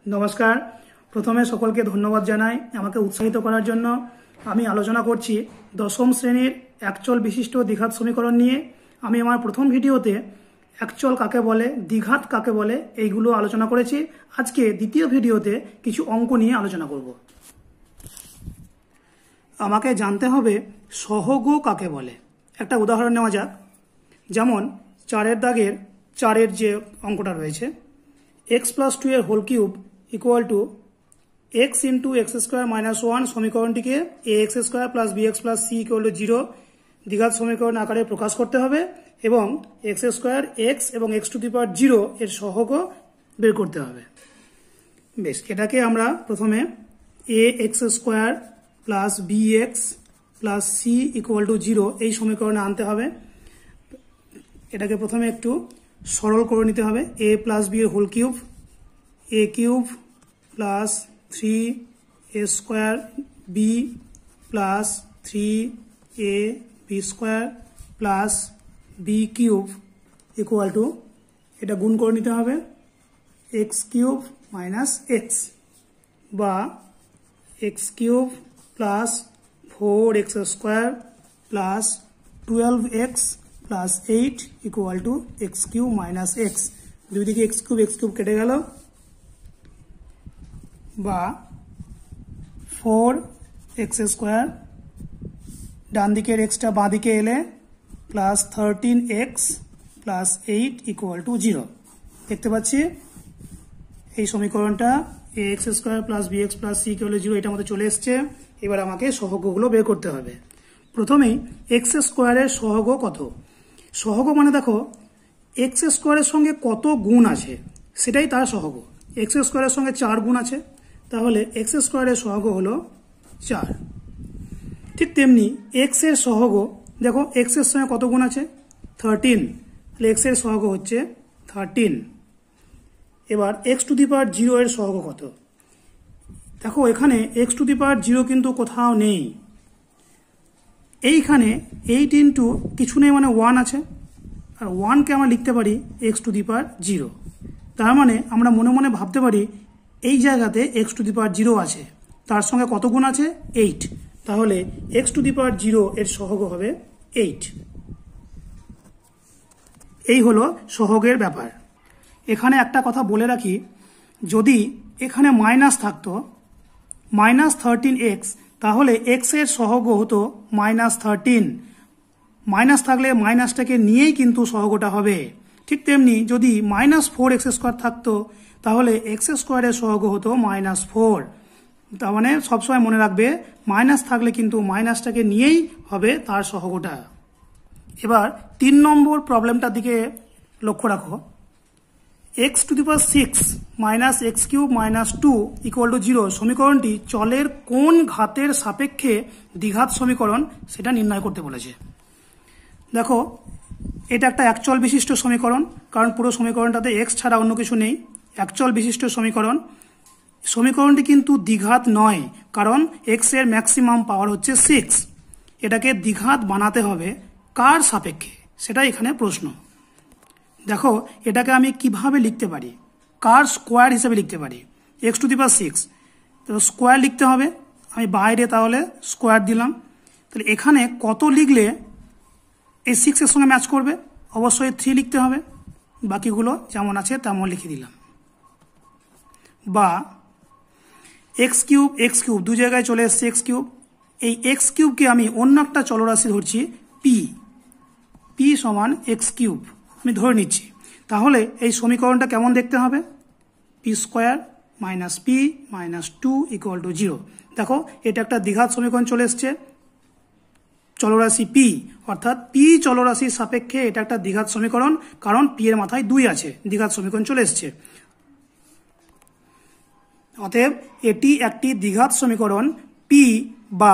नमस्कार। प्रथमे सकलके धन्यवाद जानाई आमाके उत्साहित करार जन्य। आमी आलोचना करछि दशम श्रेणीर एकचल विशिष्ट द्विघात समीकरण निये। आमी आमार प्रथम भिडियोते एकचल काके बोले, द्विघात काके बोले एइगुलो आलोचना करेछि। आजके द्वितीय भिडियोते किछु अंक निये आलोचना करब। आमाके जानते हबे सहग काके बोले। एकटा उदाहरण नेওয়া যাক। যেমন 4 দাগের 4 যে অঙ্কটা রয়েছে x+2 এর whole cube equal to x into x square minus 1 সমীকরণটিকে ax square plus bx plus c equal to 0 দ্বিঘাত সমীকরণ আকারে প্রকাশ করতে হবে এবং x স্কোয়ার x এবং x টু দি পাওয়ার 0 এর সহগ বের করতে হবে। বেশ, এটাকে আমরা প্রথমে ax square plus bx plus c equal to 0 এই সমীকরণে আনতে হবে। এটাকে প্রথমে একটু সরল করে নিতে হবে। a প্লাস b এর whole cube a cube plus 3a square b plus 3a b square plus b cube equal to এটা গুণ করে নিতে হবে x কিউব মাইনাস x বা x cube plus 4x square plus 12x plus 8 equal to x cube minus x। দুই দিকে x cube কেটে গেল বা 4x স্কোয়ার ডান দিকের x টা বাঁ দিকে এলে plus 13x plus 8 equal to 0। দেখতে পাচ্ছি এই সমীকরণটা ax square plus bx plus c equal to 0 এটা আমাদের চলে এসেছে। এবার আমাকে সহগগুলো বের করতে হবে। প্রথমেই x স্কোয়ারের সহগ কত। সহগ মানে দেখো x স্কোয়ারের সঙ্গে কত গুণ আছে সেটাই তার সহগ। x স্কোয়ারের সঙ্গে 4 গুণ আছে, তাহলে x স্কোয়ারের সহগ হলো 4। ঠিক তেমনি x এর সহগ দেখো x এর সঙ্গে কত গুণ আছে 13, তাহলে x এর সহগ হচ্ছে 13। এবার x টু দি পাওয়ার 0 এর সহগ কত। দেখো এখানে x টু দি পাওয়ার 0 কিন্তু কোথাও নেই। এইখানে 8 ইন্টু কিছু নেই মানে 1 আছে, আর 1 কে আমরা লিখতে পারি x টু দি পাওয়ার 0। তার মানে আমরা মনে মনে ভাবতে পারি এই জায়গাতে x টু দি পাওয়ার 0 আছে, তার সঙ্গে কত গুণ আছে 8, তাহলে x টু দি পাওয়ার 0 এর সহগ হবে 8। এই হলো সহগের ব্যাপার। এখানে একটা কথা বলে রাখি, যদি এখানে মাইনাস থাকতো মাইনাস 13x, তাহলে x এর সহগ হতো মাইনাস 13। মাইনাস থাকলে মাইনাসটাকে নিয়েই কিন্তু সহগটা হবে। ঠিক তেমনি যদি মাইনাস 4x স্কোয়ার থাকতো তাহলে x স্কোয়ারের সহগ হতো মাইনাস 4। তার মানে সবসময় মনে রাখবে মাইনাস থাকলে কিন্তু মাইনাসটাকে নিয়েই হবে তার সহগটা। এবার 3 নম্বর প্রবলেমটার দিকে লক্ষ্য রাখো। x to the power 6 minus x cube minus 2 equal to 0 সমীকরণটি চলের কোন ঘাতের সাপেক্ষে দ্বিঘাত সমীকরণ সেটা নির্ণয় করতে বলেছে। দেখো এটা একটা একচল বিশিষ্ট সমীকরণ, কারণ পুরো সমীকরণটাতে x ছাড়া অন্য কিছু নেই। একচল বিশিষ্ট সমীকরণ। সমীকরণটি কিন্তু দ্বিঘাত নয়, কারণ x এর ম্যাক্সিমাম পাওয়ার হচ্ছে 6। এটাকে দ্বিঘাত বানাতে হবে কার সাপেক্ষে সেটা এখানে প্রশ্ন। দেখো এটাকে আমি কিভাবে লিখতে পারি, কার স্কোয়ার হিসেবে লিখতে পারি। x টু দি পাওয়ার 6, তো স্কোয়ার লিখতে হবে। আমি বাইরে তাহলে স্কোয়ার দিলাম, তাহলে এখানে কত লিখলে এই 6 এর সঙ্গে ম্যাচ করবে, অবশ্যই 3 লিখতে হবে। বাকিগুলো যেমন আছে তেমন লিখে দিলাম। বা x কিউব দু জায়গায় চলে এসছে x কিউব। এই x কিউবকে আমি অন্য একটা চলরাশি ধরছি p সমান x কিউব আমি ধরে নিচ্ছি। তাহলে এই সমীকরণটা কেমন দেখতে হবে, p square minus p minus 2 equal to 0। দেখো এটা একটা দ্বিঘাত সমীকরণ চলে এসছে চলরাশি p, অর্থাৎ p চলরাশির সাপেক্ষে এটা একটা দ্বিঘাত সমীকরণ, কারণ p এর মাথায় 2 আছে, দ্বিঘাত সমীকরণ চলে এসছে। অতএব এটি একটি দ্বিঘাত সমীকরণ p বা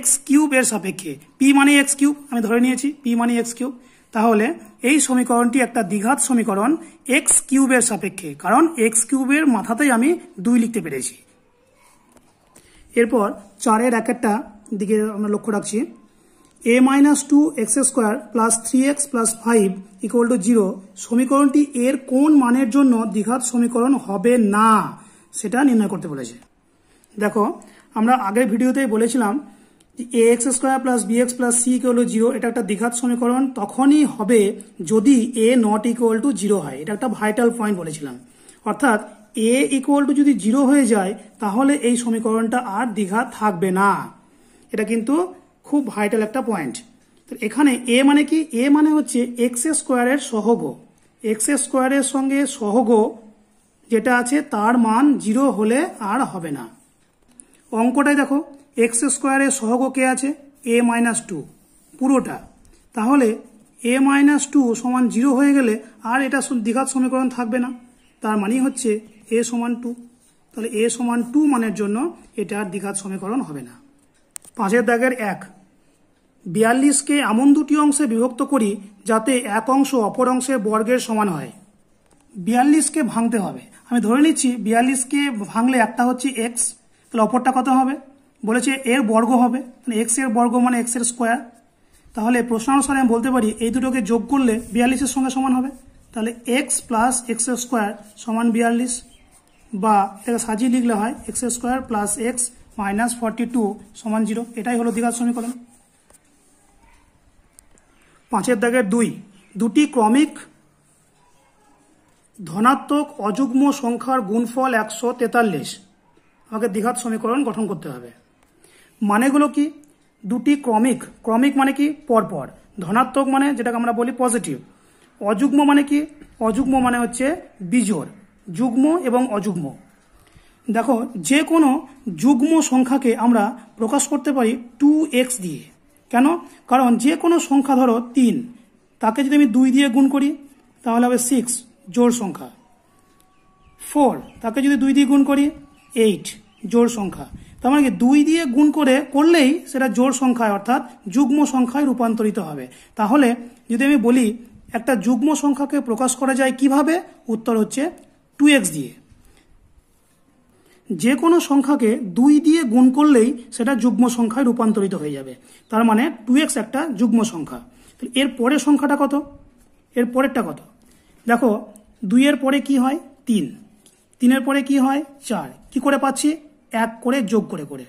x কিউব এর সাপেক্ষে। p মানে x কিউব আমি ধরে নিয়েছি, p মানে x কিউব। তাহলে এই সমীকরণটি একটা দ্বিঘাত সমীকরণ x কিউবের সাপেক্ষে, কারণ x কিউবের মাথাতেই আমি 2 লিখতে পেরেছি। এরপর 4 একটা দিকে আমরা লক্ষ্য রাখছি। a minus 2x square plus 3x plus 5 equal to 0 সমীকরণটি এর কোন মানের জন্য দ্বিঘাত সমীকরণ হবে না সেটা নির্ণয় করতে বলেছে। দেখো আমরা আগের ভিডিওতেই বলেছিলাম যে ax square plus bx plus c equal to 0 এটা একটা দ্বিঘাত সমীকরণ তখনই হবে যদি a নট ইকুয়াল টু 0 হয়। এটা একটা ভাইটাল পয়েন্ট বলেছিলাম, অর্থাৎ a ইকুয়াল টু যদি 0 হয়ে যায় তাহলে এই সমীকরণটা আর দ্বিঘাত থাকবে না। এটা কিন্তু খুব ভাইটাল একটা পয়েন্ট। তো এখানে a মানে কি? a মানে হচ্ছে এক্স স্কোয়ারের সহগ। এক্স স্কোয়ারের সঙ্গে সহগ যেটা আছে তার মান 0 হলে আর হবে না। অঙ্কটাই দেখো, এক্স স্কোয়ারের সহগ কে আছে? a মাইনাস 2 পুরোটা। তাহলে a মাইনাস 2 সমান 0 হয়ে গেলে আর এটা দ্বিঘাত সমীকরণ থাকবে না। তার মানেই হচ্ছে a সমান 2। তাহলে a সমান 2 মানের জন্য এটা আর দ্বিঘাত সমীকরণ হবে না। 5 দাগের 1, 42কে এমন দুটি অংশে বিভক্ত করি যাতে এক অংশ অপর অংশের বর্গের সমান হয়। 42কে ভাঙতে হবে। আমি ধরে নিচ্ছি 42কে ভাঙলে একটা হচ্ছে x, তাহলে অপরটা কত হবে? বলেছে এর বর্গ হবে, x এর বর্গ মানে x এর স্কোয়ার। তাহলে প্রশ্নানুসারে আমি বলতে পারি এই দুটোকে যোগ করলে 42-এর সঙ্গে সমান হবে। তাহলে x প্লাস x এর স্কোয়ার সমান 42, বা এটাকে সাজিয়ে লিখলে হয় x square plus x minus 42 সমান 0। এটাই হলো দ্বিঘাত সমীকরণ। 5 দাগের 2, দুটি ক্রমিক ধনাত্মক অযুগ্ম সংখ্যার গুণফল 143। আমাকে দ্বিঘাত সমীকরণ গঠন করতে হবে। মানেগুলো কি? দুটি ক্রমিক, ক্রমিক মানে কি? পরপর। ধনাত্মক মানে যেটাকে আমরা বলি পজিটিভ। অযুগ্ম মানে কি? অযুগ্ম মানে হচ্ছে বিজোড়, যুগ্ম এবং অযুগ্ম। দেখো যে কোনো যুগ্ম সংখ্যাকে আমরা প্রকাশ করতে পারি 2x দিয়ে। কেন? কারণ যে কোনো সংখ্যা ধরো 3, তাকে যদি আমি 2 দিয়ে গুণ করি তাহলে হবে 6 জোড় সংখ্যা। 4, তাকে যদি 2 দিয়ে গুণ করি 8 জোড় সংখ্যা। তার মানে কি 2 দিয়ে গুণ করলেই সেটা জোড় সংখ্যায় অর্থাৎ যুগ্ম সংখ্যায় রূপান্তরিত হবে। তাহলে যদি আমি বলি একটা যুগ্ম সংখ্যাকে প্রকাশ করা যায় কিভাবে, উত্তর হচ্ছে 2x দিয়ে। যে কোনো সংখ্যাকে 2 দিয়ে গুণ করলেই সেটা যুগ্ম সংখ্যায় রূপান্তরিত হয়ে যাবে। তার মানে 2x একটা যুগ্ম সংখ্যা। এর পরের সংখ্যাটা কত? এর পরেরটা কত? দেখো 2 এর পরে কি হয়? 3, 3 এর পরে কি হয়? 4। কি করে পাচ্ছি? 1 করে যোগ করে করে।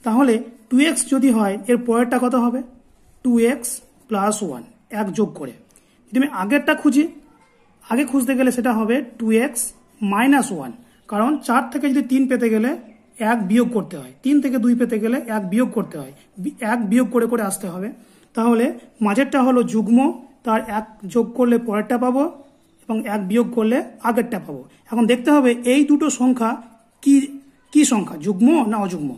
তাহলে 2x যদি হয় এর পরেরটা কত হবে? 2x প্লাস 1, 1 যোগ করে। যদি আমি আগেরটা খুঁজি, আগে খুঁজতে গেলে সেটা হবে 2x মাইনাস 1, কারণ 4 থেকে যদি 3 পেতে গেলে 1 বিয়োগ করতে হয়, 3 থেকে 2 পেতে গেলে 1 বিয়োগ করতে হয়, 1 বিয়োগ করে করে আসতে হবে। তাহলে মাঝেরটা হলো যুগ্ম, তার 1 যোগ করলে পরেরটা পাবো এবং 1 বিয়োগ করলে আগেরটা পাবো। এখন দেখতে হবে এই দুটো সংখ্যা কি কি সংখ্যা, যুগ্ম না অযুগ্ম।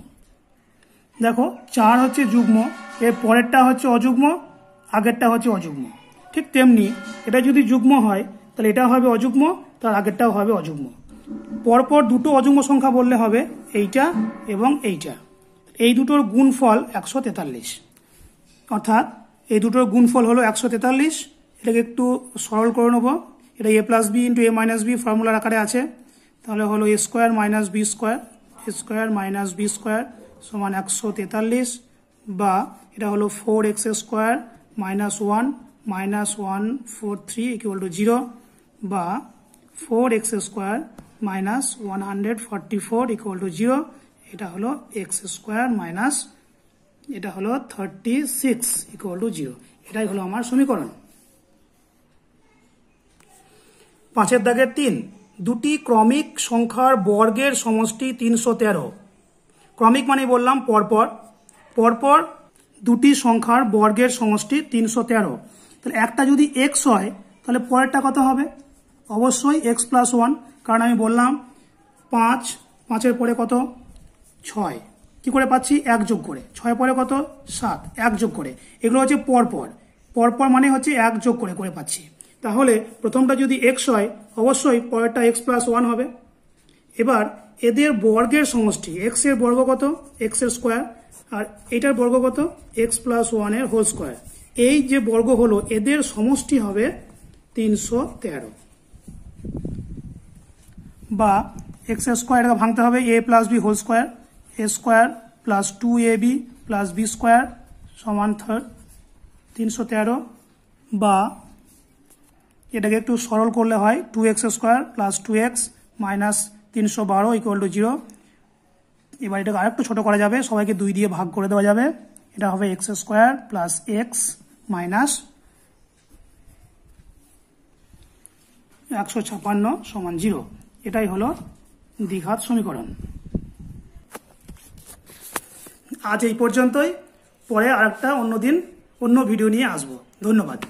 দেখো 4 হচ্ছে যুগ্ম, এর পরেরটা হচ্ছে অযুগ্ম, আগেরটা হচ্ছে অযুগ্ম। ঠিক তেমনি এটা যদি যুগ্ম হয় তাহলে এটা হবে অযুগ্ম, তার আগেরটাও হবে অযুগ্ম। পরপর দুটো অযুগ্ম সংখ্যা বললে হবে এইটা এবং এইটা। এই দুটোর গুণফল 143, অর্থাৎ এই দুটোর গুণফল হলো 143। এটাকে একটু সরল করে নেব। এটা a plus b into a minus b ফর্মুলার আকারে আছে। তাহলে হলো a square minus b square, a square minus b square সমান 143, বা এটা হলো 4x square minus 1 minus 143 equal to 0, বা 4x square minus 144 equal to 0। এটা হলো x স্কোয়ার মাইনাস এটা হলো 36 ইকুয়াল টু 0। এটাই হলো আমার সমীকরণ। 5 দাগের 3, দুটি ক্রমিক সংখ্যার বর্গের সমষ্টি 313। ক্রমিক মানে বললাম পরপর, পরপর দুটি সংখ্যার বর্গের সমষ্টি 313। তাহলে একটা যদি x হয় তাহলে পরেরটা কত হবে? অবশ্যই x প্লাস 1, কারণ আমি বললাম 5, 5-এর পরে কত? 6। কি করে পাচ্ছি? 1 যোগ করে। 6 পরে কত? 7, 1 যোগ করে। এগুলো হচ্ছে পরপর, পরপর মানে হচ্ছে 1 যোগ করে করে পাচ্ছি। তাহলে প্রথমটা যদি x হয় অবশ্যই পরেরটা x প্লাস 1 হবে। এবার এদের বর্গের সমষ্টি, x এর বর্গ কত? x এর স্কোয়ার, আর এটার বর্গ কত? x প্লাস 1 এর হোল স্কোয়ার। এই যে বর্গ হলো এদের সমষ্টি হবে 313, বা x এর স্কোয়ার এটাকে ভাঙতে হবে a plus B whole square, a square plus 2ab plus B square সমান 313, বা এটাকে একটু সরল করলে হয় 2x square plus 2x minus 312 equal to 0। এবার এটাকে আরেকটু ছোট করা যাবে, সবাইকে 2 দিয়ে ভাগ করে দেওয়া যাবে। এটা হবে x square plus x minus 156 সমান 0। এটাই হলো দ্বিঘাত সমীকরণ। আজ এই পর্যন্তই, পরে আরেকটা অন্য ভিডিও নিয়ে আসবো। ধন্যবাদ।